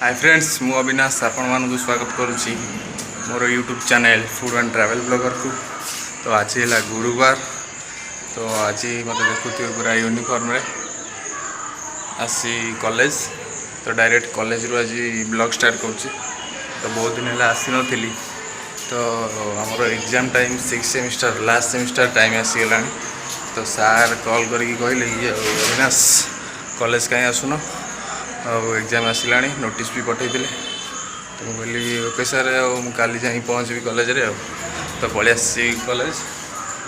Hi friends मु अविनाश आपण मानक स्वागत करुच्ची मोर YouTube channel food and travel blogger को। तो आज है गुरुवार, तो आज मत देखुए पूरा यूनिफॉर्म रे आसी कॉलेज। तो डायरेक्ट कॉलेज रू आज ब्लॉग स्टार्ट करुच्ची। तो बहुत दिन है आसी नी, तो आमर exam time 6 semester last semester time आसीगला। तो सार कॉल करके कहले ये अविनाश कॉलेज कहीं आसुन एग्जाम आसला नोटिस भी पठे। तो मुझे कहली ओके सर काली जा पहुँची कॉलेज रे तो पलि आसी कॉलेज।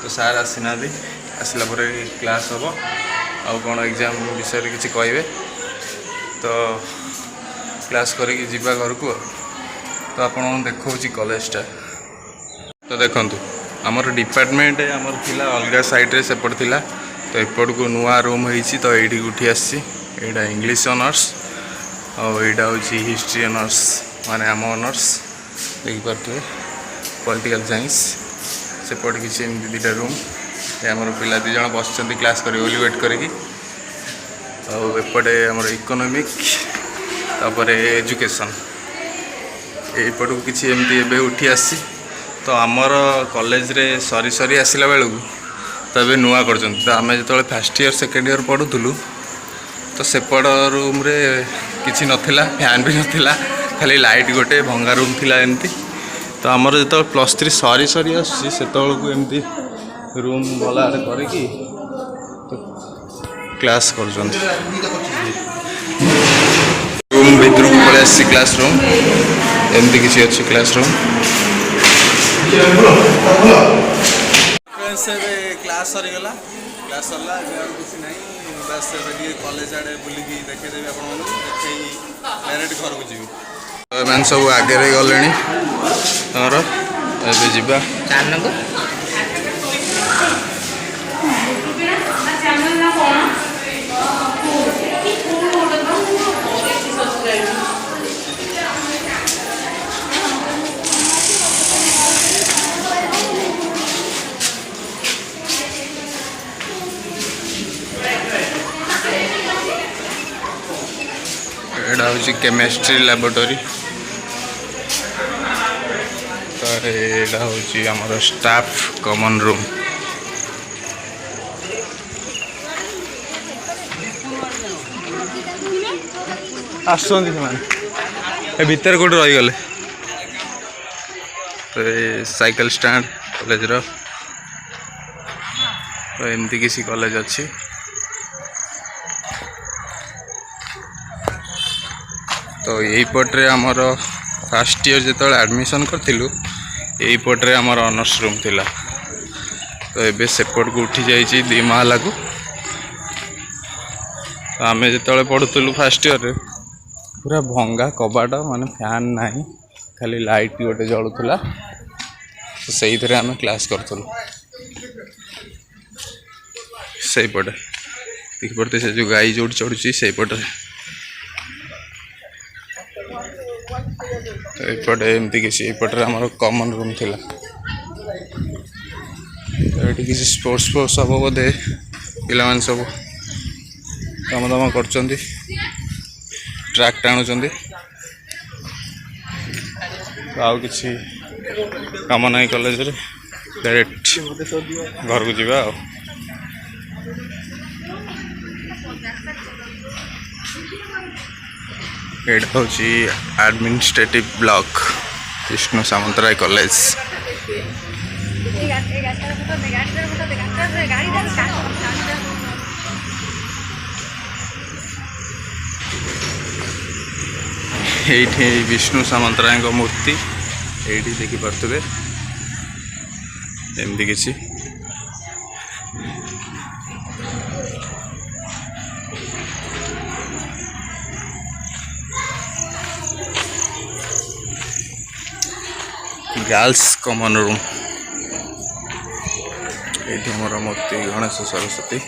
तो सार आसीना आसला क्लास हम आउ कौन एग्जाम विषय किसी कहे तो क्लास करके जीवा घर को। तो आप देखा कॉलेजटा। तो देखु आमर डिपार्टमेंट आमर थिला अलग साइड रे सेपट थिला। तो एपट को नुआ रूम होईची। तो ये उठी आसी एटा इंग्लिश ऑनर्स और यहाँ हूँ हिस्ट्री ऑनर्स माने आम ऑनर्स देखिपे पॉलिटिकल साइंस। सेपट किसी दुटा रूम आमर पिला दिज बस क्लास कर वेट करेपटे आमर इकोनॉमिक तापर एजुकेशन यपट को किसी एमती एबे उठी आसी। तो आमर कॉलेज रे सरी सरी आसला बेलू तो ये नुआ कर। तो आम जो फर्स्ट ईयर सेकेंड ईयर पढ़ुलु तो सेपट रूम रे किसी नथिला, फैन भी नथिला, खाली लाइट गोटे भंगा रूम थिला एमती। तो आमर जो +3 सरी सरी आसी से एमती रूम भला करके तो क्लास कर रूम भीतर को पलि आसी क्लास रूम एमती किसी अच्छी क्लास रूम। क्लास सरीगला, क्लास सरला किसी ना बस कॉलेज आड़े बुलिकी देखदेवी आप डायरेक्ट घर को जी। मैंने सब आगे गले तमर ए जीवा एटा हूँ केमिस्ट्री लैबोरेटरी। तो एटा हूँ आमर स्टाफ कॉमन रूम। भितर कौट रहीगले। तो साइकिल स्टैंड कॉलेज रो। तो एमती किसी कॉलेज अच्छी। तो यही पट्रे आमर फर्स्ट ईयर जो एडमिशन करूँ यही पट्रे आमर ऑनर्स रूम थिला। तो एबे सेपट को उठी जाइए 2 महला को। तो आम जो पढ़ुलु फर्स्ट ईयर पूरा भंगा कबाट माने फैन नहीं, खाली लाइट गोटे जलूला। तो से आम क्लास करूँ से पटे देखिए से जो गाई जो चढ़ुची से पटे। तो यपटे एमती किसी यपटे आमर कॉमन रूम थिला। तो ये किसी स्पोर्ट्स हम बोधे पिला सब कम दाम कर ट्रैक टाणुच। तो आउ किसी कम ना कॉलेज रे डायरेक्ट घर को जीवा। एटा हूँ administrative block Vishnu Samantaray college. ये विष्णु सामंतराय मूर्ति ये देखिपे एमती किसी। गर्ल्स कॉमन रूम ये हमारा मूर्ति गणेश सरस्वती।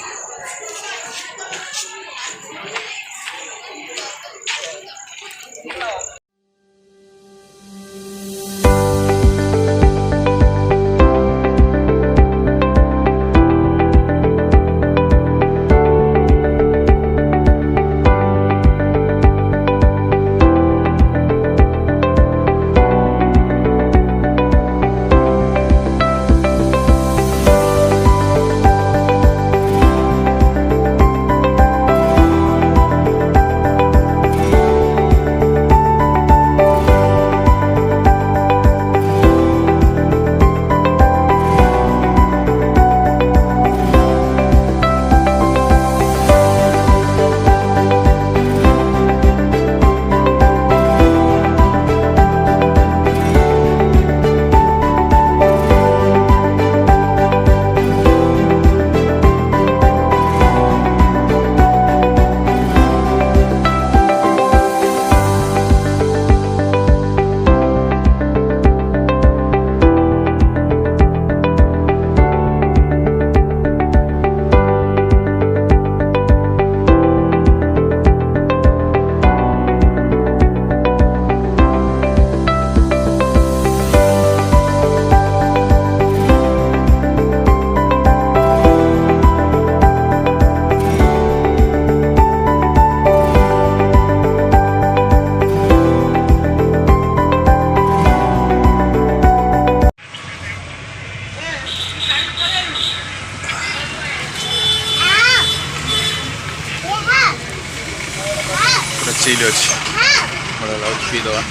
बड़ा लाउड पीदवा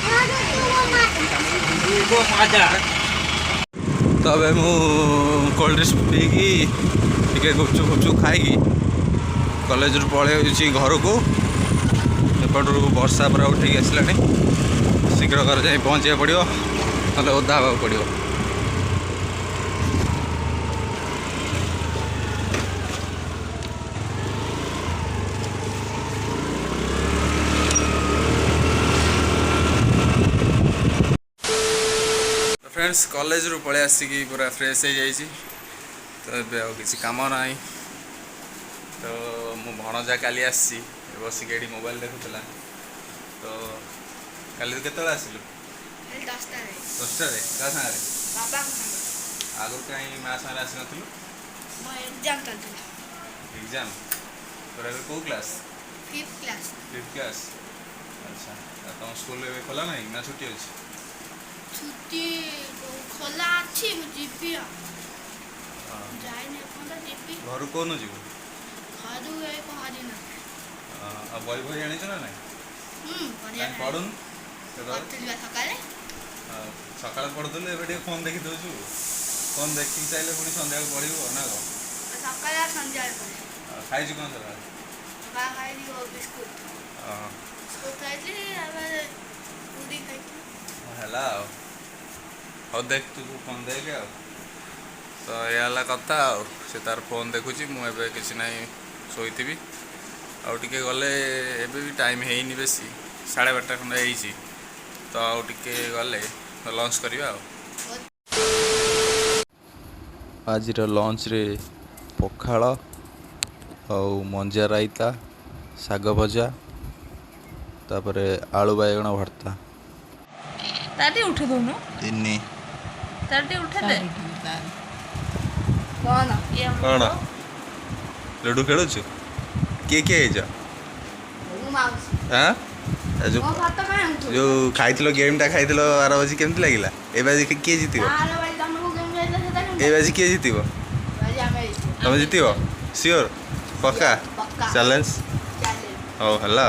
तो अब मु कोल्ड ड्रिंक्स पीकी टे गुपचुप फुपचुप खाई कॉलेज पलि घर को एपटू वर्षा पूरा उठे आसला शीघ्र घर जाए पहुँचा पड़ो ना ओदा हाँ पड़ो। फ्रेंड्स कॉलेज रू पलि आसिकी पूरा फ्रेश हो जाइए तो ये किसी काम ना तो मो भणजा काली आसी बसिक ये मोबाइल देखुला तो काली केत आसिलु 10टा क्या सागे आगु कहीं माँ सागे आसी नथिलु एग्जाम तोर ए कौ क्लास 5th क्लास अच्छा तुम स्कूल में खोला ना ना छुट्टी अच्छी छुट्टी खोला अच्छी जीपी जाइने अपन जीपी घर को न जीव खादू ए पहाड़ी ना आ बय बय जानि छ ना नहीं बढ़िया पढुन पढ़तिलवा सकाले सकाळ पढुतले एबे टे फोन देखि दोछु फोन देखि चाइले पुनी संध्या को पढिबो ना गो सकाळे संध्या को खाइ छु कोन सकाळ सकाळ खाइ दियो बिस्कुट बिस्कुट खाइली अब पूरी खाइ हला हो देख तू फोन देख आ तो याला कथा से तार फोन देखुची मु एबे किसी नहीं सोईथिबी आउ टिके गले एबे भी टाइम हेइनी बेसी 12:30 खंडा हेइची तो आउ टिके गले लंच करिया आज लंच रे पखाल आउ मंजा रायता साग भजा तापर आलू बायगण भर्ता ताटी उठे दोनो तिन्नी ताटी उठे दे कौन लड्डू खेलु किए जा हाँ जो खाई गेम टा खाई आर बाजी केमती लगे ए बाजी किए जीत ए बाजी किए जीत तुम जीत सियोर पक्का चैलेंज हो हला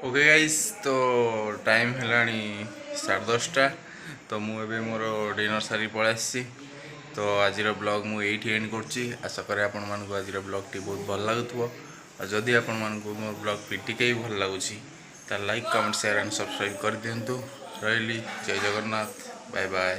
ओके गाइस तो टाइम है 10:30 तो मुझे मोर डिनर सारी पलि आसी तो आज ब्लॉग मुझे एंड कर आशा करें आपण मानक आज ब्लॉग टी बहुत भल लगुव और जदि आपण मानक मोर ब्लॉग टी टिके भल लगुच like comment share and subscribe कर दिंतु रही जय जगन्नाथ बाय बाय।